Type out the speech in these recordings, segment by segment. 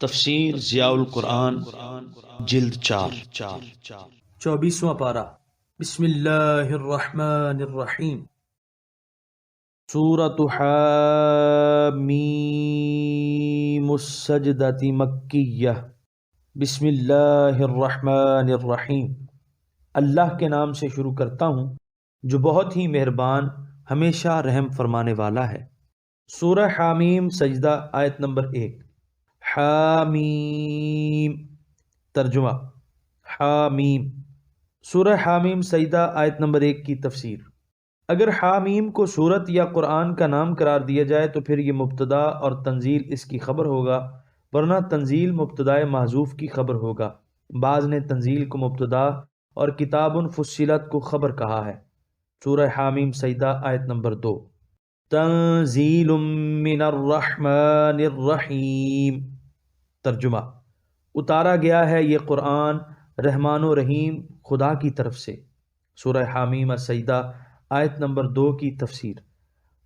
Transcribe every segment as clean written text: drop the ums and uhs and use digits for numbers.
تفسیر ضیاء القرآن جلد 4 24واں پارہ۔ بسم اللہ الرحمن الرحیم۔ سورۃ حامیم السجدۃ مکیہ۔ بسم اللہ الرحمن الرحیم۔ اللہ کے نام سے شروع کرتا ہوں جو بہت ہی مہربان ہمیشہ رحم فرمانے والا ہے۔ سورہ حامیم سجدہ آیت نمبر 1۔ حامیم ترجمہ حامیم۔ سورہ حامیم سجدہ آیت نمبر 1 کی تفسیر۔ اگر حامیم کو سورت یا قرآن کا نام قرار دیا جائے تو پھر یہ مبتدا اور تنزیل اس کی خبر ہوگا، ورنہ تنزیل مبتدائے محذوف کی خبر ہوگا۔ بعض نے تنزیل کو مبتدا اور کتاب فصلت کو خبر کہا ہے۔ سورہ حامیم سجدہ آیت نمبر 2۔ تنزیل من الرحمن الرحیم۔ ترجمہ اتارا گیا ہے یہ قرآن رحمان و رحیم خدا کی طرف سے۔ سورہ حامیم سجدہ آیت نمبر 2 کی تفسیر۔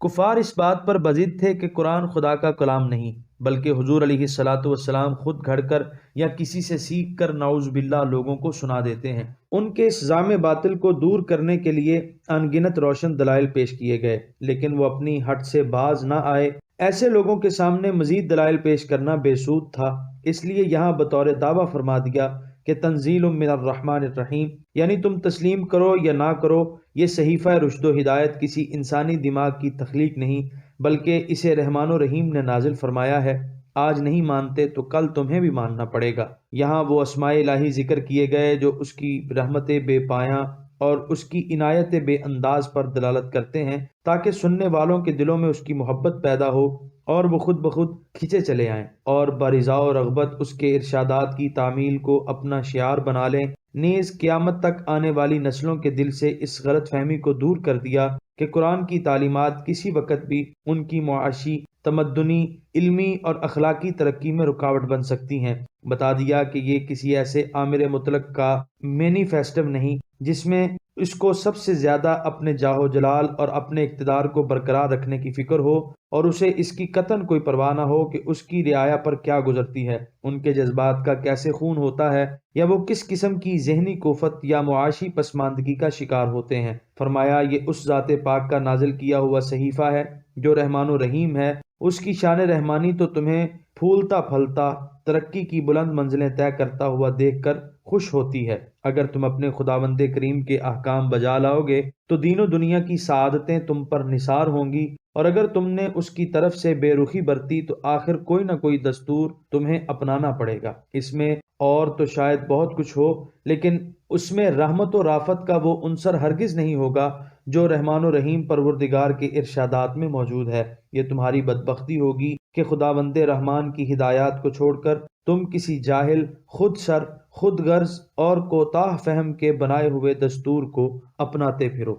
کفار اس بات پر بضد تھے کہ قرآن خدا کا کلام نہیں بلکہ حضور علیہ السلام خود گھڑ کر یا کسی سے سیکھ کر نعوذ باللہ لوگوں کو سنا دیتے ہیں۔ ان کے اس زعم باطل کو دور کرنے کے لیے ان گنت روشن دلائل پیش کیے گئے، لیکن وہ اپنی ہٹ سے باز نہ آئے۔ ایسے لوگوں کے سامنے مزید دلائل پیش کرنا بے سود تھا، اس لیے یہاں بطور دعویٰ فرما دیا کہ تنزیل من الرحمن الرحیم، یعنی تم تسلیم کرو یا نہ کرو، یہ صحیفہ رشد و ہدایت کسی انسانی دماغ کی تخلیق نہیں بلکہ اسے رحمان و رحیم نے نازل فرمایا ہے۔ آج نہیں مانتے تو کل تمہیں بھی ماننا پڑے گا۔ یہاں وہ اسماء الہی ذکر کیے گئے جو اس کی رحمت بے پایاں اور اس کی عنایت بے انداز پر دلالت کرتے ہیں تاکہ سننے والوں کے دلوں میں اس کی محبت پیدا ہو اور وہ خود بخود کھنچے چلے آئیں اور برضا و رغبت اس کے ارشادات کی تعمیل کو اپنا شعار بنا لیں۔ نیز قیامت تک آنے والی نسلوں کے دل سے اس غلط فہمی کو دور کر دیا کہ قرآن کی تعلیمات کسی وقت بھی ان کی معاشی، تمدنی، علمی اور اخلاقی ترقی میں رکاوٹ بن سکتی ہیں۔ بتا دیا کہ یہ کسی ایسے آمر مطلق کا مینیفیسٹو نہیں جس میں اس کو سب سے زیادہ اپنے جاہ و جلال اور اپنے اقتدار کو برقرار رکھنے کی فکر ہو اور اسے اس کی قطعاً کوئی پرواہ نہ ہو کہ اس کی رعایا پر کیا گزرتی ہے، ان کے جذبات کا کیسے خون ہوتا ہے، یا وہ کس قسم کی ذہنی کوفت یا معاشی پسماندگی کا شکار ہوتے ہیں۔ فرمایا یہ اس ذات پاک کا نازل کیا ہوا صحیفہ ہے جو رحمان و رحیم ہے۔ اس کی شان رحمانی تو تمہیں پھولتا پھلتا ترقی کی بلند منزلیں طے کرتا ہوا دیکھ کر خوش ہوتی ہے۔ اگر تم اپنے خداوند کریم کے احکام بجا لاؤ گے تو دین و دنیا کی سعادتیں تم پر نثار ہوں گی، اور اگر تم نے اس کی طرف سے بے رخی برتی تو آخر کوئی نہ کوئی دستور تمہیں اپنانا پڑے گا۔ اس میں اور تو شاید بہت کچھ ہو لیکن اس میں رحمت و رافت کا وہ عنصر ہرگز نہیں ہوگا جو رحمان و رحیم پروردگار کے ارشادات میں موجود ہے۔ یہ تمہاری بدبختی ہوگی کہ خداوند رحمان کی ہدایات کو چھوڑ کر تم کسی جاہل، خود سر، خود غرض اور کوتاہ فہم کے بنائے ہوئے دستور کو اپناتے پھرو۔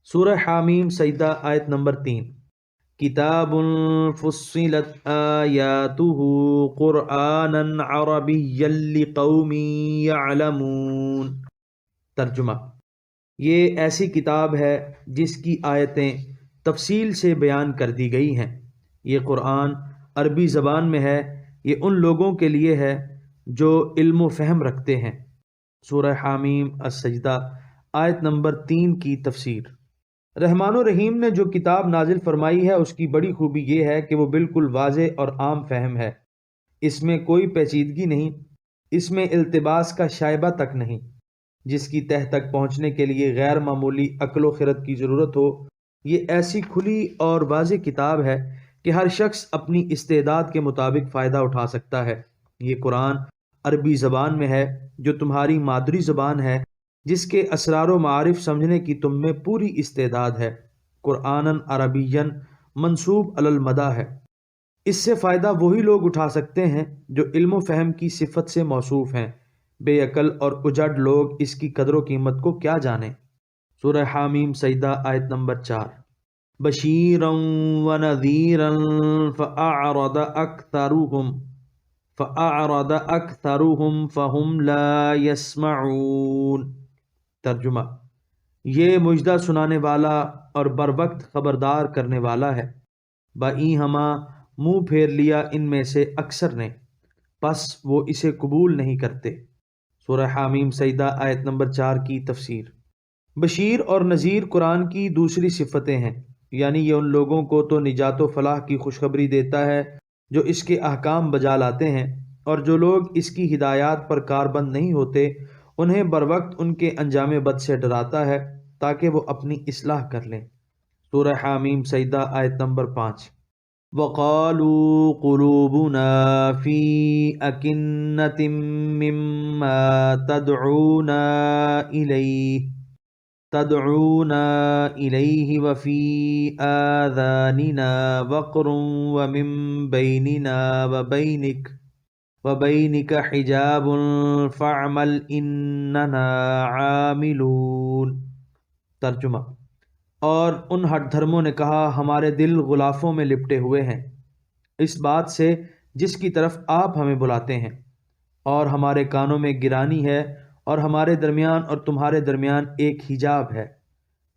سورہ حامیم سجدہ آیت نمبر 3۔ کتاب فصلت آیاتہ قرآنا عربیا لقوم یعلمون۔ ترجمہ یہ ایسی کتاب ہے جس کی آیتیں تفصیل سے بیان کر دی گئی ہیں۔ یہ قرآن عربی زبان میں ہے، یہ ان لوگوں کے لیے ہے جو علم و فہم رکھتے ہیں۔ سورہ حامیم السجدہ آیت نمبر 3 کی تفسیر۔ رحمان و رحیم نے جو کتاب نازل فرمائی ہے اس کی بڑی خوبی یہ ہے کہ وہ بالکل واضح اور عام فہم ہے، اس میں کوئی پیچیدگی نہیں، اس میں التباس کا شائبہ تک نہیں، جس کی تہ تک پہنچنے کے لیے غیر معمولی عقل و خرد کی ضرورت ہو۔ یہ ایسی کھلی اور واضح کتاب ہے کہ ہر شخص اپنی استعداد کے مطابق فائدہ اٹھا سکتا ہے۔ یہ قرآن عربی زبان میں ہے جو تمہاری مادری زبان ہے، جس کے اسرار و معارف سمجھنے کی تم میں پوری استعداد ہے۔ قرآناً عربیاً منصوب علی المدح ہے۔ اس سے فائدہ وہی لوگ اٹھا سکتے ہیں جو علم و فہم کی صفت سے موصوف ہیں، بے عقل اور اجڑ لوگ اس کی قدر و قیمت کو کیا جانیں۔ سورہ حامیم سجدہ آیت نمبر 4۔ بشیرا ونذیرا فأعرض اکثرهم فهم لا يسمعون۔ ترجمہ یہ مژدہ سنانے والا اور بروقت خبردار کرنے والا ہے، بائیں ہما منہ پھیر لیا ان میں سے اکثر نے، پس وہ اسے قبول نہیں کرتے۔ سورہ حامیم سجدہ آیت نمبر 4 کی تفسیر۔ بشیر اور نذیر قرآن کی دوسری صفتیں ہیں، یعنی یہ ان لوگوں کو تو نجات و فلاح کی خوشخبری دیتا ہے جو اس کے احکام بجا لاتے ہیں، اور جو لوگ اس کی ہدایات پر کاربند نہیں ہوتے انہیں بروقت ان کے انجام بد سے ڈراتا ہے تاکہ وہ اپنی اصلاح کر لیں۔ سورہ حامیم سجدہ آیت نمبر 5۔ وَقَالُوا قُلُوبُنَا فِي أَكِنَّةٍ مِّمَّا تدعونا إليه وفي آذاننا وقر ومن بيننا وبينك حجاب فاعمل إننا عاملون۔ ترجمہ۔ اور ان ہٹ دھرموں نے کہا ہمارے دل غلافوں میں لپٹے ہوئے ہیں اس بات سے جس کی طرف آپ ہمیں بلاتے ہیں، اور ہمارے کانوں میں گرانی ہے، اور ہمارے درمیان اور تمہارے درمیان ایک حجاب ہے،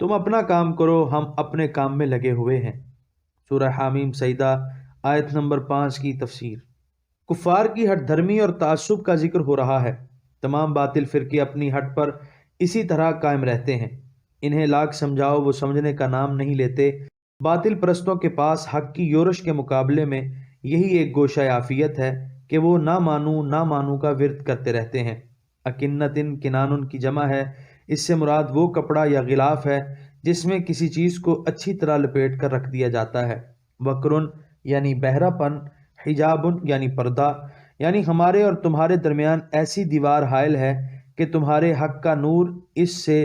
تم اپنا کام کرو ہم اپنے کام میں لگے ہوئے ہیں۔ سورہ حامیم سجدہ آیت نمبر 5 کی تفسیر۔ کفار کی ہٹ دھرمی اور تعصب کا ذکر ہو رہا ہے۔ تمام باطل فرقے اپنی ہٹ پر اسی طرح قائم رہتے ہیں، انہیں لاکھ سمجھاؤ وہ سمجھنے کا نام نہیں لیتے۔ باطل پرستوں کے پاس حق کی یورش کے مقابلے میں یہی ایک گوشہ عافیت ہے کہ وہ نہ مانو کا ورد کرتے رہتے ہیں۔ اکنتن کنانن کی جمع ہے، اس سے مراد وہ کپڑا یا غلاف ہے جس میں کسی چیز کو اچھی طرح لپیٹ کر رکھ دیا جاتا ہے۔ وقرن یعنی بہرا پن، حجابن یعنی پردہ، یعنی ہمارے اور تمہارے درمیان ایسی دیوار حائل ہے کہ تمہارے حق کا نور اس سے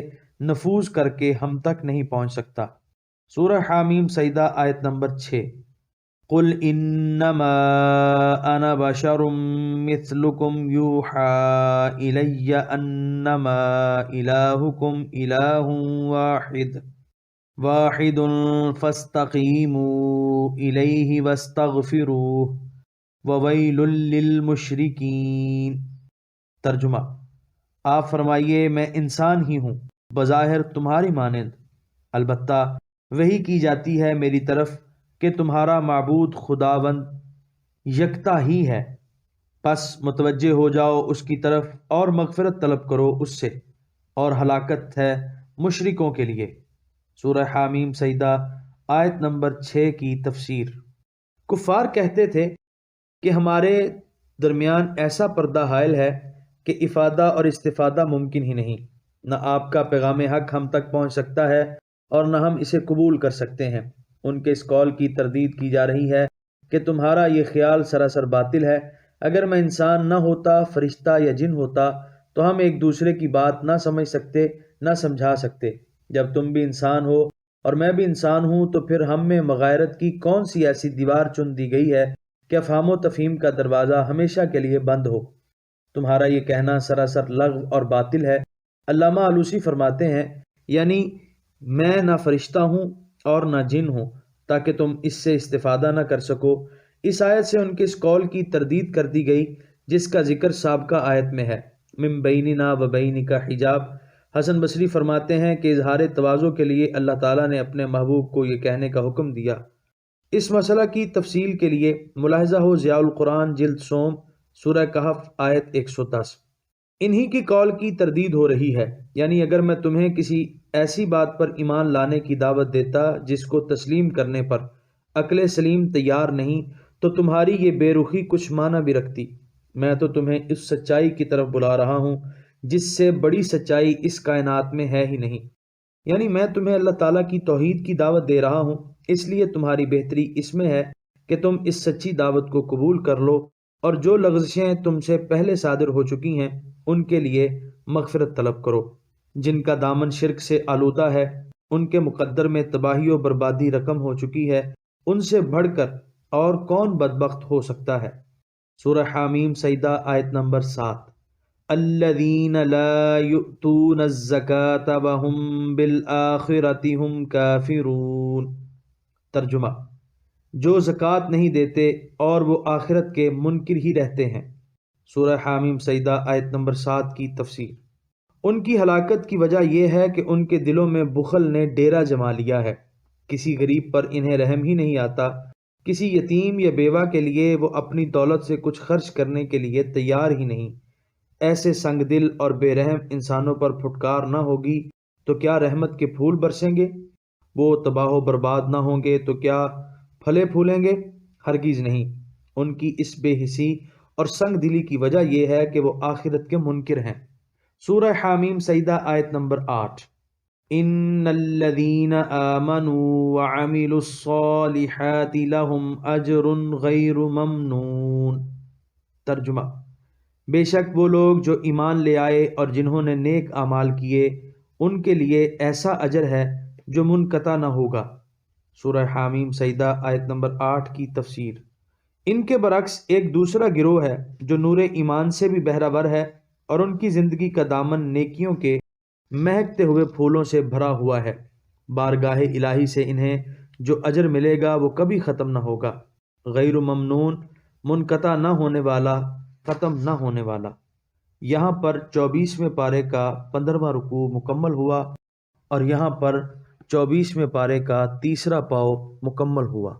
نفوذ کر کے ہم تک نہیں پہنچ سکتا۔ سورہ حامیم سجدہ آیت نمبر 6۔ قل انما انا بشر مثلكم يوحى الي انما الهكم اله واحد فاستقیموا الیہ واستغفروہ وویل للمشرکین۔ ترجمہ۔ آپ فرمائیے میں انسان ہی ہوں بظاہر تمہاری مانند، البتہ وحی کی جاتی ہے میری طرف کہ تمہارا معبود خداوند یکتا ہی ہے، پس متوجہ ہو جاؤ اس کی طرف اور مغفرت طلب کرو اس سے، اور ہلاکت ہے مشرکوں کے لیے۔ سورہ حامیم سجدہ آیت نمبر 6 کی تفسیر۔ کفار کہتے تھے کہ ہمارے درمیان ایسا پردہ حائل ہے کہ افادہ اور استفادہ ممکن ہی نہیں، نہ آپ کا پیغام حق ہم تک پہنچ سکتا ہے اور نہ ہم اسے قبول کر سکتے ہیں۔ ان کے اس قول کی تردید کی جا رہی ہے کہ تمہارا یہ خیال سراسر باطل ہے، اگر میں انسان نہ ہوتا، فرشتہ یا جن ہوتا تو ہم ایک دوسرے کی بات نہ سمجھ سکتے، نہ سمجھا سکتے۔ جب تم بھی انسان ہو اور میں بھی انسان ہوں تو پھر ہم میں مغایرت کی کون سی ایسی دیوار چن دی گئی ہے کہ افہام و تفہیم کا دروازہ ہمیشہ کے لیے بند ہو؟ تمہارا یہ کہنا سراسر لغو اور باطل ہے۔ علامہ آلوسی فرماتے ہیں یعنی میں نہ فرشتہ ہوں اور نہ جن ہوں تاکہ تم اس سے استفادہ نہ کر سکو۔ اس آیت سے ان کے اس قول کی تردید کر دی گئی جس کا ذکر سابقہ آیت میں ہے، من بیننا و بینک حجاب۔ حسن بصری فرماتے ہیں کہ اظہار تواضع کے لیے اللہ تعالیٰ نے اپنے محبوب کو یہ کہنے کا حکم دیا۔ اس مسئلہ کی تفصیل کے لیے ملاحظہ ہو ضیاء القرآن جلد سوم سورہ کہف آیت 110۔ انہی کی قول کی تردید ہو رہی ہے، یعنی اگر میں تمہیں کسی ایسی بات پر ایمان لانے کی دعوت دیتا جس کو تسلیم کرنے پر عقل سلیم تیار نہیں تو تمہاری یہ بے رخی کچھ معنی بھی رکھتی۔ میں تو تمہیں اس سچائی کی طرف بلا رہا ہوں جس سے بڑی سچائی اس کائنات میں ہے ہی نہیں، یعنی میں تمہیں اللہ تعالیٰ کی توحید کی دعوت دے رہا ہوں، اس لیے تمہاری بہتری اس میں ہے کہ تم اس سچی دعوت کو قبول کر لو اور جو لغزشیں تم سے پہلے صادر ہو چکی ہیں ان کے لیے مغفرت طلب کرو۔ جن کا دامن شرک سے آلودہ ہے، ان کے مقدر میں تباہی و بربادی رقم ہو چکی ہے، ان سے بڑھ کر اور کون بدبخت ہو سکتا ہے؟ سورہ حامیم سجدہ آیت نمبر 7۔ الذین لا یؤتون الزکاة وهم بالآخرة هم کافرون۔ ترجمہ۔ جو زکوٰۃ نہیں دیتے اور وہ آخرت کے منکر ہی رہتے ہیں۔ سورہ حامیم سجدہ آیت نمبر 7 کی تفسیر۔ ان کی ہلاکت کی وجہ یہ ہے کہ ان کے دلوں میں بخل نے ڈیرا جما لیا ہے، کسی غریب پر انہیں رحم ہی نہیں آتا، کسی یتیم یا بیوہ کے لیے وہ اپنی دولت سے کچھ خرچ کرنے کے لیے تیار ہی نہیں۔ ایسے سنگ دل اور بے رحم انسانوں پر پھٹکار نہ ہوگی تو کیا رحمت کے پھول برسیں گے؟ وہ تباہ و برباد نہ ہوں گے تو کیا پھلے پھولیں گے؟ ہرگز نہیں۔ ان کی اس بے حسی اور سنگ دلی کی وجہ یہ ہے کہ وہ آخرت کے منکر ہیں۔ سورہ حامیم سجدہ آیت نمبر 8۔ ان الذین آمنوا وعملوا الصالحات لهم اجر غیر ممنون۔ ترجمہ: بے شک وہ لوگ جو ایمان لے آئے اور جنہوں نے نیک اعمال کیے ان کے لیے ایسا اجر ہے جو منقطع نہ ہوگا۔ سورہ حامیم سجدہ آیت نمبر 8 کی تفسیر۔ ان کے برعکس ایک دوسرا گروہ ہے جو نور ایمان سے بھی بہرہ ہے اور ان کی زندگی کا دامن نیکیوں کے مہکتے ہوئے پھولوں سے بھرا ہوا ہے۔ بارگاہ الہی سے انہیں جو اجر ملے گا وہ کبھی ختم نہ ہوگا۔ غیر ممنون، منقطع نہ ہونے والا، ختم نہ ہونے والا۔ یہاں پر 24ویں پارے کا 15واں رکوع مکمل ہوا اور یہاں پر 24ویں پارے کا 3 پاؤ مکمل ہوا۔